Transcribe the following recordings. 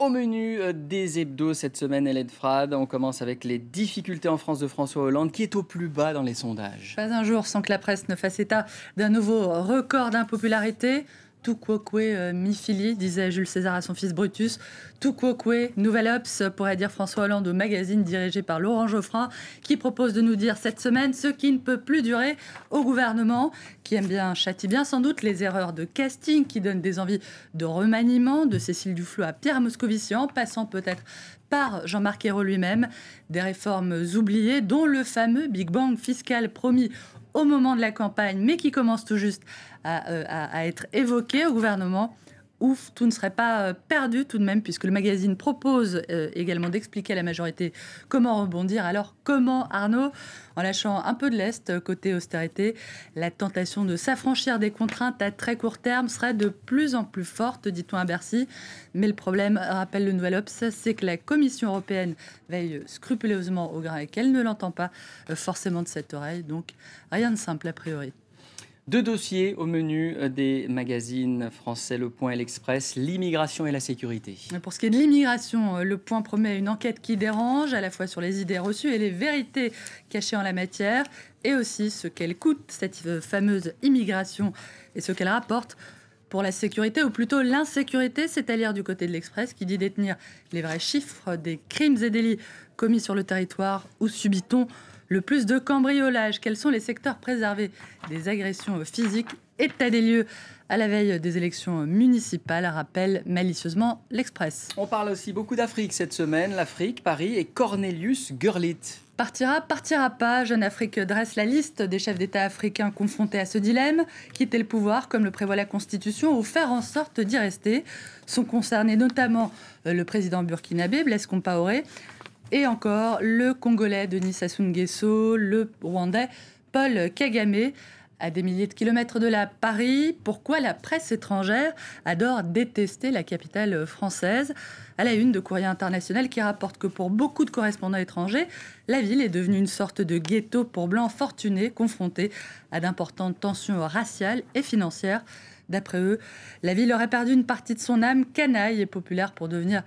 Au menu des hebdos cette semaine, Hélène Frade, on commence avec les difficultés en France de François Hollande, qui est au plus bas dans les sondages. Pas un jour sans que la presse ne fasse état d'un nouveau record d'impopularité. Tout quoque mi fili, disait Jules César à son fils Brutus. Tout quoque nouvel ops, pourrait dire François Hollande au magazine dirigé par Laurent Geoffrin, qui propose de nous dire cette semaine ce qui ne peut plus durer au gouvernement, qui aime bien, châtie bien sans doute les erreurs de casting, qui donnent des envies de remaniement, de Cécile Duflot à Pierre Moscovici, en passant peut-être par Jean-Marc Ayrault lui-même, des réformes oubliées, dont le fameux Big Bang fiscal promis au moment de la campagne, mais qui commence tout juste à être évoqué au gouvernement. Ouf, tout ne serait pas perdu tout de même, puisque le magazine propose également d'expliquer à la majorité comment rebondir. Alors comment, Arnaud, en lâchant un peu de lest côté austérité, la tentation de s'affranchir des contraintes à très court terme serait de plus en plus forte, dit-on à Bercy. Mais le problème, rappelle le Nouvel Obs, c'est que la Commission européenne veille scrupuleusement au grain et qu'elle ne l'entend pas forcément de cette oreille. Donc rien de simple a priori. Deux dossiers au menu des magazines français Le Point et l'Express, l'immigration et la sécurité. Pour ce qui est de l'immigration, Le Point promet une enquête qui dérange, à la fois sur les idées reçues et les vérités cachées en la matière, et aussi ce qu'elle coûte, cette fameuse immigration, et ce qu'elle rapporte pour la sécurité, ou plutôt l'insécurité, c'est à dire du côté de l'Express, qui dit détenir les vrais chiffres des crimes et délits commis sur le territoire. Où subit-on le plus de cambriolages? Quels sont les secteurs préservés des agressions physiques? État des lieux à la veille des élections municipales, rappelle malicieusement l'Express. On parle aussi beaucoup d'Afrique cette semaine. L'Afrique, Paris et Cornelius Gurlitt. Partira, partira pas. Jeune Afrique dresse la liste des chefs d'État africains confrontés à ce dilemme. Quitter le pouvoir, comme le prévoit la Constitution, ou faire en sorte d'y rester. Sont concernés notamment le président burkinabé, Blaise Compaoré, et encore le Congolais Denis Sassou Nguesso, le Rwandais Paul Kagame. À des milliers de kilomètres de là, Paris, pourquoi la presse étrangère adore détester la capitale française? À la une de Courrier International qui rapporte que pour beaucoup de correspondants étrangers, la ville est devenue une sorte de ghetto pour blancs fortunés confrontés à d'importantes tensions raciales et financières. D'après eux, la ville aurait perdu une partie de son âme canaille et populaire pour devenir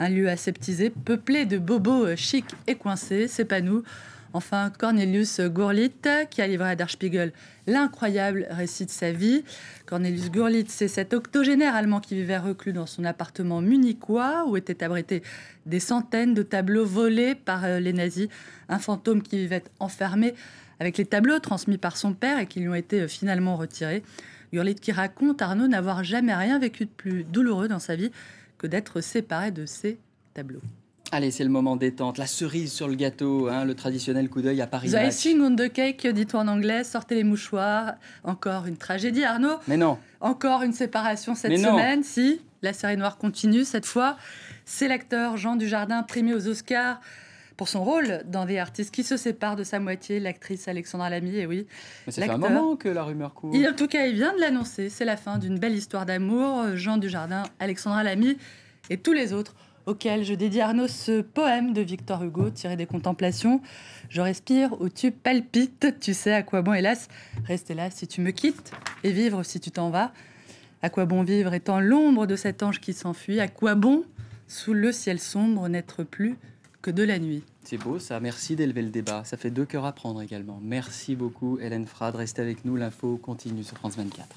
un lieu aseptisé, peuplé de bobos chics et coincés. C'est pas nous. Enfin, Cornelius Gurlitt, qui a livré à Der Spiegel l'incroyable récit de sa vie. Cornelius Gurlitt, c'est cet octogénaire allemand qui vivait reclus dans son appartement munichois, où étaient abrités des centaines de tableaux volés par les nazis. Un fantôme qui vivait enfermé avec les tableaux transmis par son père et qui lui ont été finalement retirés. Gurlitt qui raconte, Arnaud, n'avoir jamais rien vécu de plus douloureux dans sa vie que d'être séparé de ses tableaux. Allez, c'est le moment détente, la cerise sur le gâteau, le traditionnel coup d'œil à Paris The Match. icing on the cake, dit-on en anglais. Sortez les mouchoirs. Encore une tragédie, Arnaud. Mais non. Encore une séparation cette semaine. Si, la série noire continue cette fois. C'est l'acteur Jean Dujardin, primé aux Oscars pour son rôle dans The Artist, qui se sépare de sa moitié, l'actrice Alexandra Lamy. Et oui, mais ça fait un moment que la rumeur court. En tout cas, il vient de l'annoncer. C'est la fin d'une belle histoire d'amour. Jean Dujardin, Alexandra Lamy et tous les autres auquel je dédie, Arnaud, ce poème de Victor Hugo tiré des Contemplations. Je respire où tu palpites, tu sais à quoi bon, hélas, rester là si tu me quittes et vivre si tu t'en vas. À quoi bon vivre étant l'ombre de cet ange qui s'enfuit? À quoi bon, sous le ciel sombre, n'être plus que de la nuit? C'est beau ça, merci d'élever le débat. Ça fait 2 cœurs à prendre également. Merci beaucoup Hélène Frade, restez avec nous, l'info continue sur France 24.